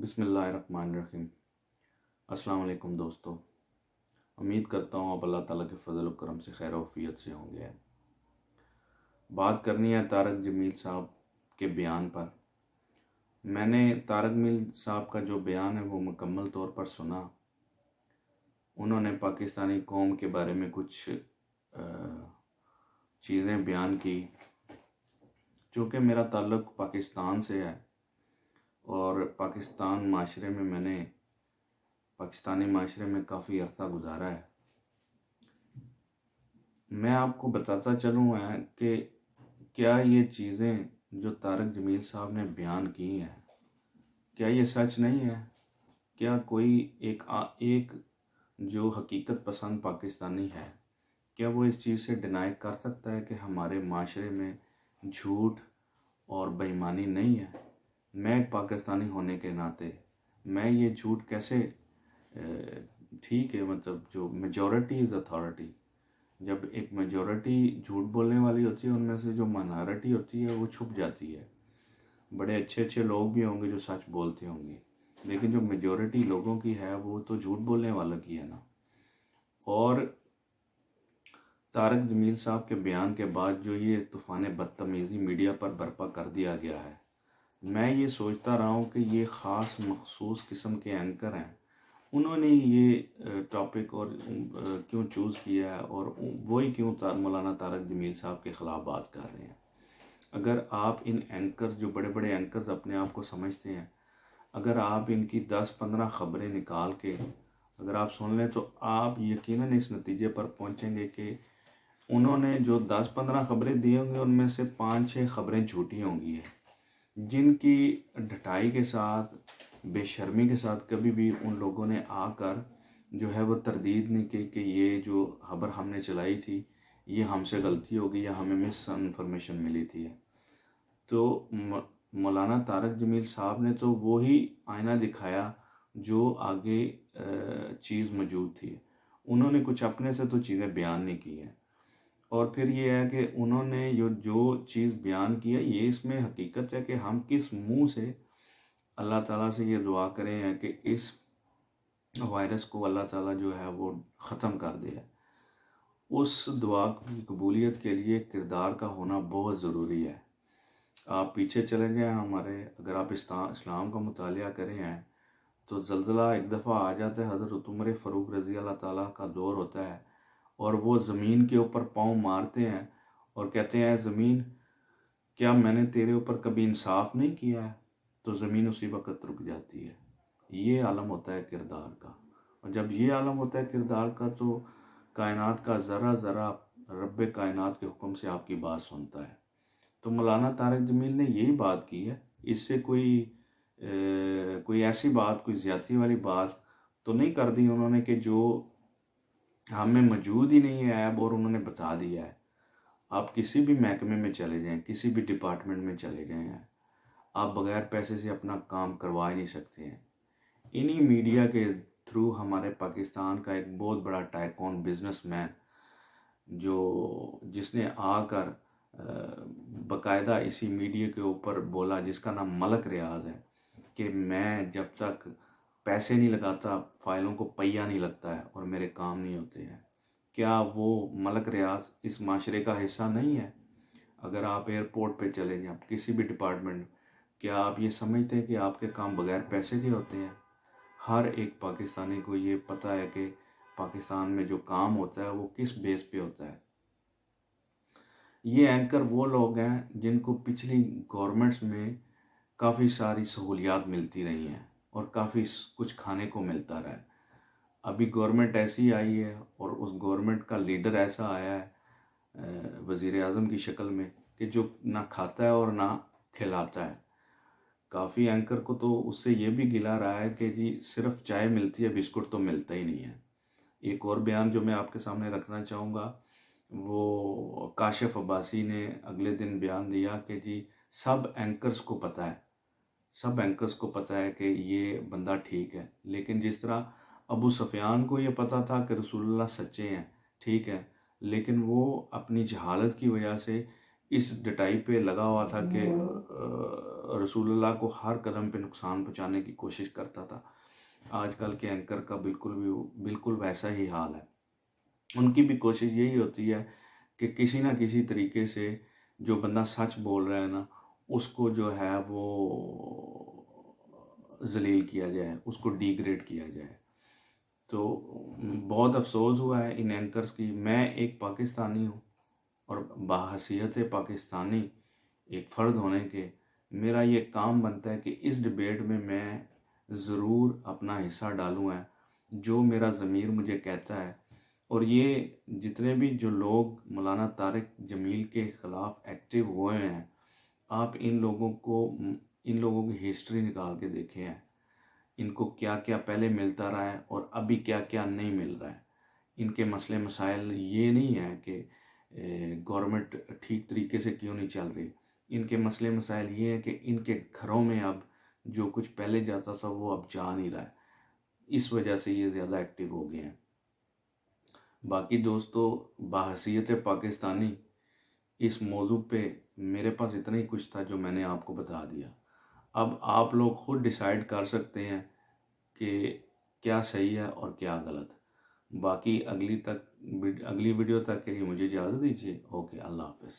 بسم اللہ الرحمن الرحیم۔ السلام علیکم دوستو، امید کرتا ہوں آپ اللہ تعالیٰ کے فضل و کرم سے خیر و عافیت سے ہوں گے۔ بات کرنی ہے طارق جمیل صاحب کے بیان پر۔ میں نے طارق جمیل صاحب کا جو بیان ہے وہ مکمل طور پر سنا۔ انہوں نے پاکستانی قوم کے بارے میں کچھ چیزیں بیان کی، چونکہ میرا تعلق پاکستان سے ہے اور پاکستانی معاشرے میں کافی عرصہ گزارا ہے۔ میں آپ کو بتاتا چلوں کہ کیا یہ چیزیں جو طارق جمیل صاحب نے بیان کی ہیں، کیا یہ سچ نہیں ہے؟ کیا کوئی ایک جو حقیقت پسند پاکستانی ہے، کیا وہ اس چیز سے ڈینائی کر سکتا ہے کہ ہمارے معاشرے میں جھوٹ اور بے ایمانی نہیں ہے؟ میں ایک پاکستانی ہونے کے ناطے میں یہ جھوٹ کیسے ٹھیک ہے، مطلب جو میجورٹی از اتھارٹی، جب ایک میجورٹی جھوٹ بولنے والی ہوتی ہے، ان میں سے جو مائنارٹی ہوتی ہے وہ چھپ جاتی ہے۔ بڑے اچھے لوگ بھی ہوں گے جو سچ بولتے ہوں گے، لیکن جو میجورٹی لوگوں کی ہے وہ تو جھوٹ بولنے والا کی ہے نا۔ اور طارق جمیل صاحب کے بیان کے بعد جو یہ طوفان بدتمیزی میڈیا پر برپا کر دیا گیا ہے، میں یہ رہا ہوں کہ یہ خاص مخصوص قسم کے اینکر ہیں، انہوں نے یہ ٹاپک اور کیوں چوز کیا ہے اور وہی کیوں مولانا طارق جمیل صاحب کے خلاف بات کر رہے ہیں۔ اگر آپ ان اینکر جو بڑے بڑے اینکرز اپنے آپ کو سمجھتے ہیں، اگر آپ ان کی 10-15 خبریں نکال کے اگر آپ سن لیں تو آپ یقیناً اس نتیجے پر پہنچیں گے کہ انہوں نے جو 10-15 خبریں دی ہوں گی ان میں سے 5-6 خبریں جھوٹی ہوں گی، جن کی ڈھٹائی کے ساتھ، بے شرمی کے ساتھ کبھی بھی ان لوگوں نے آ کر جو ہے وہ تردید نہیں کی کہ یہ جو خبر ہم نے چلائی تھی یہ ہم سے غلطی ہوگی یا ہمیں مس انفارمیشن ملی تھی۔ تو مولانا طارق جمیل صاحب نے تو وہی آئینہ دکھایا جو آگے چیز موجود تھی، انہوں نے کچھ اپنے سے تو چیزیں بیان نہیں کی ہیں۔ اور پھر یہ ہے کہ انہوں نے جو چیز بیان کی ہے یہ اس میں حقیقت ہے کہ ہم کس منہ سے اللہ تعالیٰ سے یہ دعا کریں ہیں کہ اس وائرس کو اللہ تعالیٰ جو ہے وہ ختم کر دے۔ اس دعا کی قبولیت کے لیے کردار کا ہونا بہت ضروری ہے۔ آپ پیچھے چلیں جائیں اگر آپ اسلام کا مطالعہ کریں ہیں تو زلزلہ ایک دفعہ آ جاتا ہے، حضرت عمر فاروق رضی اللہ تعالیٰ کا دور ہوتا ہے اور وہ زمین کے اوپر پاؤں مارتے ہیں اور کہتے ہیں، زمین کیا میں نے تیرے اوپر کبھی انصاف نہیں کیا ہے؟ تو زمین اسی وقت رک جاتی ہے۔ یہ عالم ہوتا ہے کردار کا، اور جب یہ عالم ہوتا ہے کردار کا تو کائنات کا ذرہ ذرہ رب کائنات کے حکم سے آپ کی بات سنتا ہے۔ تو مولانا طارق جمیل نے یہی بات کی ہے، اس سے کوئی ایسی بات، کوئی زیادتی والی بات تو نہیں کر دی انہوں نے کہ جو ہمیں موجود ہی نہیں ہے عیب، اور انہوں نے بتا دیا ہے۔ آپ کسی بھی محکمے میں چلے جائیں، کسی بھی ڈپارٹمنٹ میں چلے جائیں، آپ بغیر پیسے سے اپنا کام کروا ہی نہیں سکتے ہیں۔ انہی میڈیا کے تھرو ہمارے پاکستان کا ایک بہت بڑا ٹائکون بزنس مین جس نے آ کر باقاعدہ اسی میڈیا کے اوپر بولا، جس کا نام ملک ریاض ہے، کہ میں جب تک پیسے نہیں لگاتا فائلوں کو پہیہ نہیں لگتا ہے اور میرے کام نہیں ہوتے ہیں۔ کیا وہ ملک ریاض اس معاشرے کا حصہ نہیں ہے؟ اگر آپ ایئرپورٹ پہ چلیں جائیں، کسی بھی ڈپارٹمنٹ، کیا آپ یہ سمجھتے ہیں کہ آپ کے کام بغیر پیسے کے ہوتے ہیں؟ ہر ایک پاکستانی کو یہ پتہ ہے کہ پاکستان میں جو کام ہوتا ہے وہ کس بیس پہ ہوتا ہے۔ یہ اینکر وہ لوگ ہیں جن کو پچھلی گورنمنٹس میں کافی ساری سہولیات ملتی رہی ہیں اور کافی کچھ کھانے کو ملتا رہا ہے۔ ابھی گورنمنٹ ایسی آئی ہے اور اس گورنمنٹ کا لیڈر ایسا آیا ہے وزیر اعظم کی شکل میں کہ جو نہ کھاتا ہے اور نہ کھلاتا ہے۔ کافی اینکر کو تو اس سے یہ بھی گلا رہا ہے کہ جی صرف چائے ملتی ہے، بسکٹ تو ملتا ہی نہیں ہے۔ ایک اور بیان جو میں آپ کے سامنے رکھنا چاہوں گا، وہ کاشف عباسی نے اگلے دن بیان دیا کہ جی سب اینکرز کو پتہ ہے کہ یہ بندہ ٹھیک ہے، لیکن جس طرح ابو سفیان کو یہ پتہ تھا کہ رسول اللہ سچے ہیں، ٹھیک ہے، لیکن وہ اپنی جہالت کی وجہ سے اس ڈٹائی پہ لگا ہوا تھا کہ رسول اللہ کو ہر قدم پہ نقصان پہنچانے کی کوشش کرتا تھا۔ آج کل کے اینکر کا بالکل ویسا ہی حال ہے۔ ان کی بھی کوشش یہی ہوتی ہے کہ کسی نہ کسی طریقے سے جو بندہ سچ بول رہا ہے نا، اس کو جو ہے وہ ذلیل کیا جائے، اس کو ڈیگریڈ کیا جائے۔ تو بہت افسوس ہوا ہے ان اینکرز کی۔ میں ایک پاکستانی ہوں اور بحیثیت پاکستانی ایک فرد ہونے کے میرا یہ کام بنتا ہے کہ اس ڈبیٹ میں ضرور اپنا حصہ ڈالوں ہے جو میرا ضمیر مجھے کہتا ہے۔ اور یہ جتنے بھی جو لوگ مولانا طارق جمیل کے خلاف ایکٹیو ہوئے ہیں، آپ ان لوگوں کی ہسٹری نکال کے دیکھیں ہیں، ان کو کیا کیا پہلے ملتا رہا ہے اور ابھی کیا کیا نہیں مل رہا ہے۔ ان کے مسئلے مسائل یہ نہیں ہے کہ گورنمنٹ ٹھیک طریقے سے کیوں نہیں چل رہی۔ ان کے مسئلے مسائل یہ ہیں کہ ان کے گھروں میں اب جو کچھ پہلے جاتا تھا وہ اب جا نہیں رہا ہے، اس وجہ سے یہ زیادہ ایکٹیو ہو گئے ہیں۔ باقی دوستو، بحیثیت پاکستانی اس موضوع پہ میرے پاس اتنا ہی کچھ تھا جو میں نے آپ کو بتا دیا۔ اب آپ لوگ خود ڈیسائیڈ کر سکتے ہیں کہ کیا صحیح ہے اور کیا غلط۔ باقی اگلی ویڈیو تک کے لیے مجھے اجازت دیجیے۔ اوکے، اللہ حافظ۔